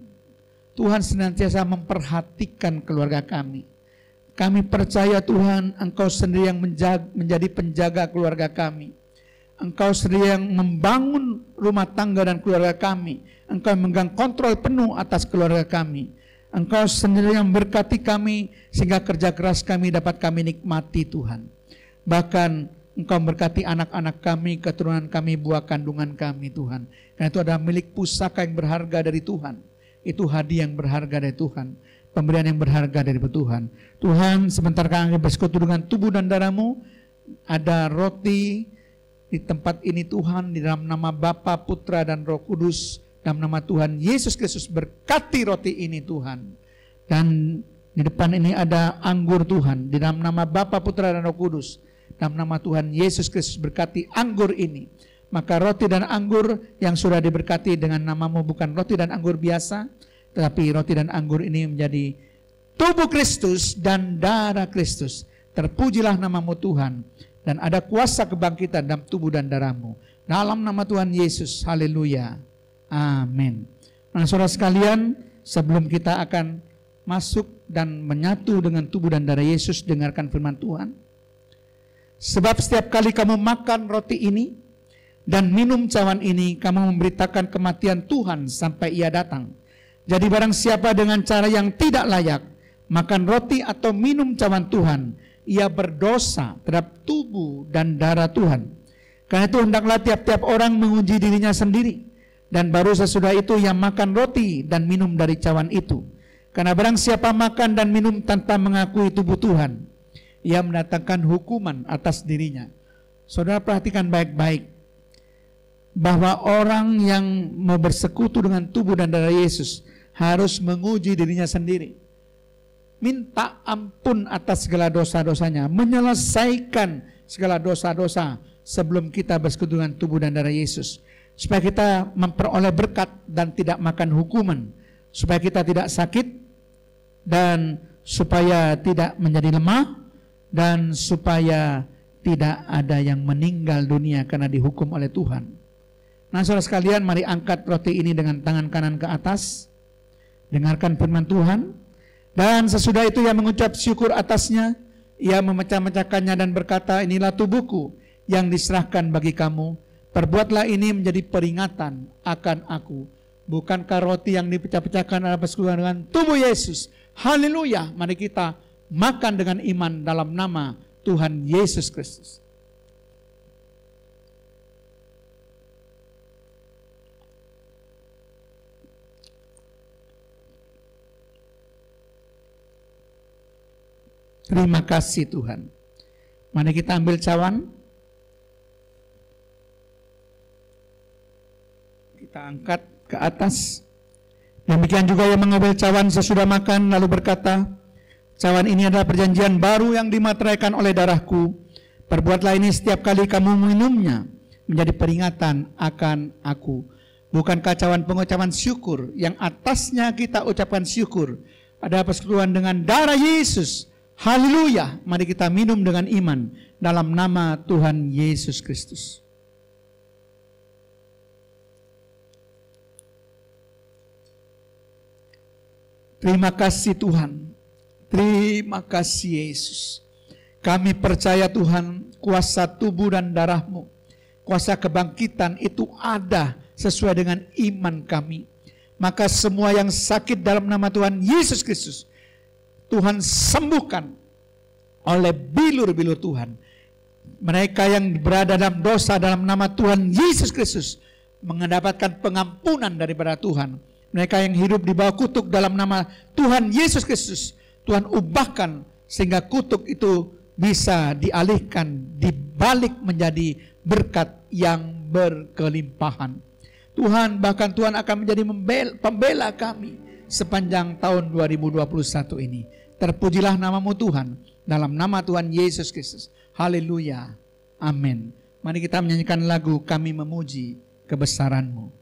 S1: Tuhan senantiasa memperhatikan keluarga kami. Kami percaya Tuhan, Engkau sendiri yang menjadi penjaga keluarga kami. Engkau sendiri yang membangun rumah tangga dan keluarga kami. Engkau memegang kontrol penuh atas keluarga kami. Engkau sendiri yang memberkati kami sehingga kerja keras kami dapat kami nikmati Tuhan. Bahkan Engkau memberkati anak-anak kami, keturunan kami, buah kandungan kami Tuhan. Karena itu adalah milik pusaka yang berharga dari Tuhan. Itu hadiah yang berharga dari Tuhan. Pemberian yang berharga dari Tuhan. Tuhan, sebentar kami bersekutu dengan tubuh dan darah-Mu. Ada roti di tempat ini Tuhan, di dalam nama Bapa, Putra, dan Roh Kudus. Dalam nama Tuhan Yesus Kristus, berkati roti ini Tuhan. Dan di depan ini ada anggur Tuhan. Di dalam nama Bapa, Putra, dan Roh Kudus. Dalam nama Tuhan Yesus Kristus, berkati anggur ini. Maka roti dan anggur yang sudah diberkati dengan nama-Mu bukan roti dan anggur biasa, tetapi roti dan anggur ini menjadi
S3: tubuh Kristus dan darah Kristus. Terpujilah namamu Tuhan, dan ada kuasa kebangkitan dalam tubuh dan darahmu. Dalam nama Tuhan Yesus, haleluya, amin. Nah saudara sekalian, sebelum kita akan masuk dan menyatu dengan tubuh dan darah Yesus, dengarkan firman Tuhan. Sebab setiap kali kamu makan roti ini dan minum cawan ini, kamu memberitakan kematian Tuhan sampai ia datang. Jadi barang siapa dengan cara yang tidak layak makan roti atau minum cawan Tuhan, ia berdosa terhadap tubuh dan darah Tuhan. Karena itu hendaklah tiap-tiap orang menguji dirinya sendiri, dan baru sesudah itu ia makan roti dan minum dari cawan itu. Karena barang siapa makan dan minum tanpa mengakui tubuh Tuhan, ia mendatangkan hukuman atas dirinya. Saudara perhatikan baik-baik, bahwa orang yang mau bersekutu dengan tubuh dan darah Yesus harus menguji dirinya sendiri. Minta ampun atas segala dosa-dosanya, menyelesaikan segala dosa-dosa sebelum kita bersekutu dengan tubuh dan darah Yesus, supaya kita memperoleh berkat dan tidak makan hukuman, supaya kita tidak sakit, dan supaya tidak menjadi lemah, dan supaya tidak ada yang meninggal dunia karena dihukum oleh Tuhan. Nah saudara sekalian, mari angkat roti ini dengan tangan kanan ke atas, dengarkan firman Tuhan. Dan sesudah itu ia mengucap syukur atasnya, ia memecah-mecahkannya dan berkata, inilah tubuhku yang diserahkan bagi kamu, perbuatlah ini menjadi peringatan akan aku. Bukankah roti yang dipecah-pecahkan adalah persekutuan dengan tubuh Yesus? Haleluya. Mari kita makan dengan iman dalam nama Tuhan Yesus Kristus. Terima kasih Tuhan. Mari kita ambil cawan. Kita angkat ke atas. Demikian juga yang mengambil cawan sesudah makan lalu berkata, cawan ini adalah perjanjian baru yang dimateraikan oleh darahku. Perbuatlah ini setiap kali kamu minumnya menjadi peringatan akan aku. Bukankah cawan pengucapan syukur yang atasnya kita ucapkan syukur adalah persekutuan dengan darah Yesus? Haleluya. Mari kita minum dengan iman dalam nama Tuhan Yesus Kristus. Terima kasih Tuhan. Terima kasih Yesus. Kami percaya Tuhan, kuasa tubuh dan darah-Mu, kuasa kebangkitan itu ada sesuai dengan iman kami. Maka semua yang sakit dalam nama Tuhan Yesus Kristus, Tuhan sembuhkan oleh bilur-bilur Tuhan. Mereka yang berada dalam dosa dalam nama Tuhan Yesus Kristus mendapatkan pengampunan daripada Tuhan. Mereka yang hidup di bawah kutuk dalam nama Tuhan Yesus Kristus, Tuhan ubahkan sehingga kutuk itu bisa dialihkan, dibalik menjadi berkat yang berkelimpahan. Tuhan, bahkan Tuhan akan menjadi pembela kami sepanjang tahun 2021 ini. Terpujilah namamu Tuhan, dalam nama Tuhan Yesus Kristus. Haleluya. Amin. Mari kita menyanyikan lagu Kami Memuji Kebesaran-Mu.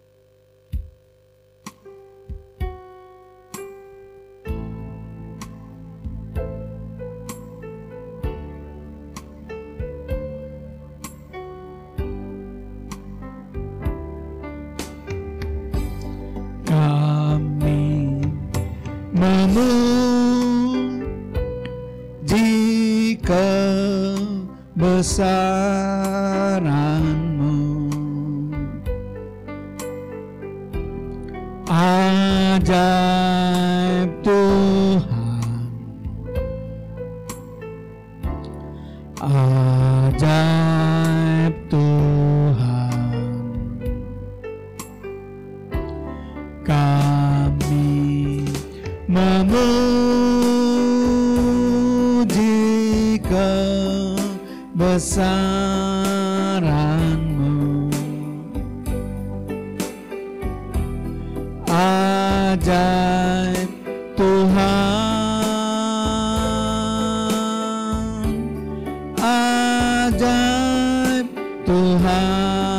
S3: Memuji kebesaran-Mu, ajaib Tuhan, ajaib Tuhan. Kami memuji kebesaran-Mu, ajaib Tuhan, ajaib Tuhan,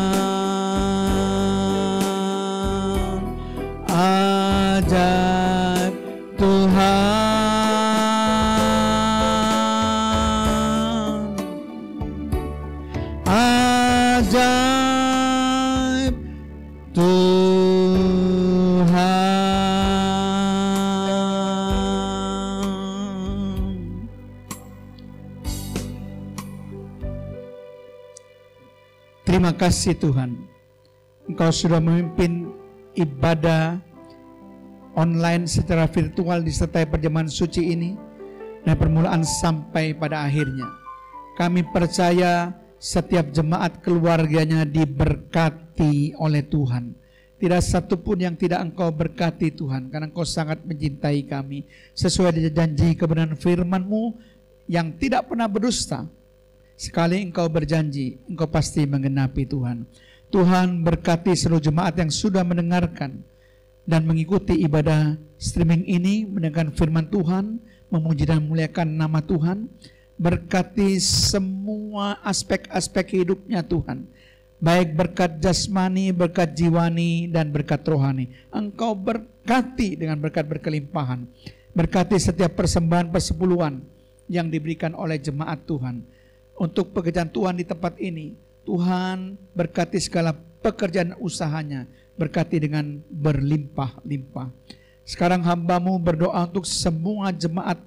S3: ajaib Tuhan. Terima kasih Tuhan, Engkau sudah memimpin ibadah online secara virtual disertai perjamuan suci ini dari permulaan sampai pada akhirnya. Kami percaya setiap jemaat keluarganya diberkati oleh Tuhan. Tidak satu pun yang tidak Engkau berkati Tuhan, karena Engkau sangat mencintai kami. Sesuai dengan janji kebenaran firman-Mu yang tidak pernah berdusta. Sekali Engkau berjanji, Engkau pasti menggenapi Tuhan. Tuhan berkati seluruh jemaat yang sudah mendengarkan dan mengikuti ibadah streaming ini, mendengarkan firman Tuhan, memuji dan memuliakan nama Tuhan. Berkati semua aspek-aspek hidupnya Tuhan, baik berkat jasmani, berkat jiwani, dan berkat rohani. Engkau berkati dengan berkat berkelimpahan. Berkati setiap persembahan persepuluhan yang diberikan oleh jemaat Tuhan untuk pekerjaan Tuhan di tempat ini. Tuhan berkati segala pekerjaan usahanya, berkati dengan berlimpah-limpah. Sekarang hamba-Mu berdoa untuk semua jemaat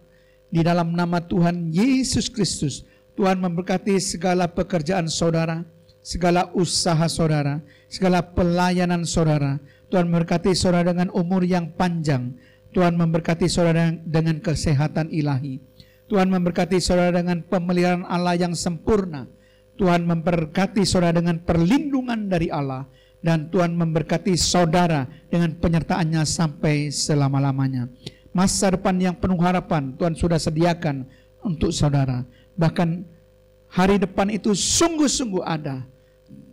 S3: di dalam nama Tuhan Yesus Kristus. Tuhan memberkati segala pekerjaan saudara, segala usaha saudara, segala pelayanan saudara. Tuhan memberkati saudara dengan umur yang panjang. Tuhan memberkati saudara dengan kesehatan ilahi. Tuhan memberkati saudara dengan pemeliharaan Allah yang sempurna. Tuhan memberkati saudara dengan perlindungan dari Allah. Dan Tuhan memberkati saudara dengan penyertaannya sampai selama-lamanya. Masa depan yang penuh harapan Tuhan sudah sediakan untuk saudara. Bahkan hari depan itu sungguh-sungguh ada.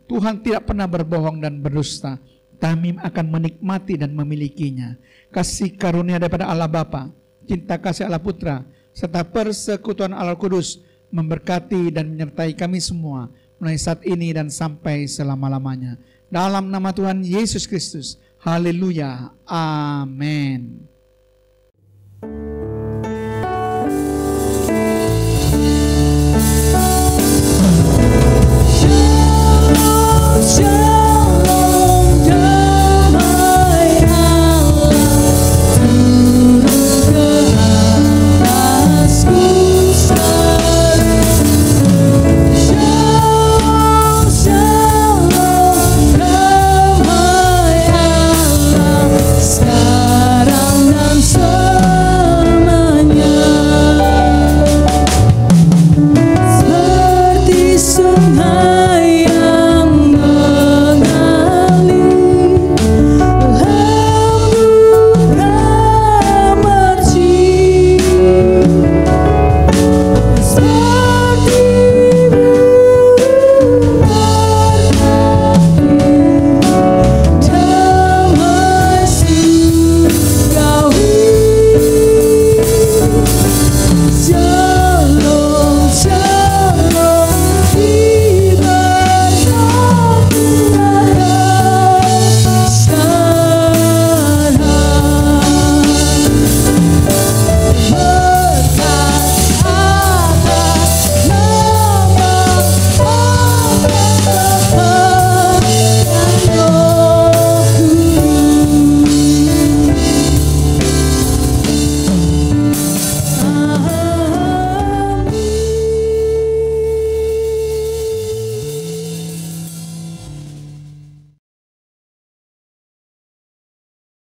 S3: Tuhan tidak pernah berbohong dan berdusta. Kami akan menikmati dan memilikinya. Kasih karunia daripada Allah Bapa, cinta kasih Allah Putra, serta persekutuan Allah Kudus memberkati dan menyertai kami semua mulai saat ini dan sampai selama-lamanya. Dalam nama Tuhan Yesus Kristus. Haleluya. Amin.
S2: Shalom.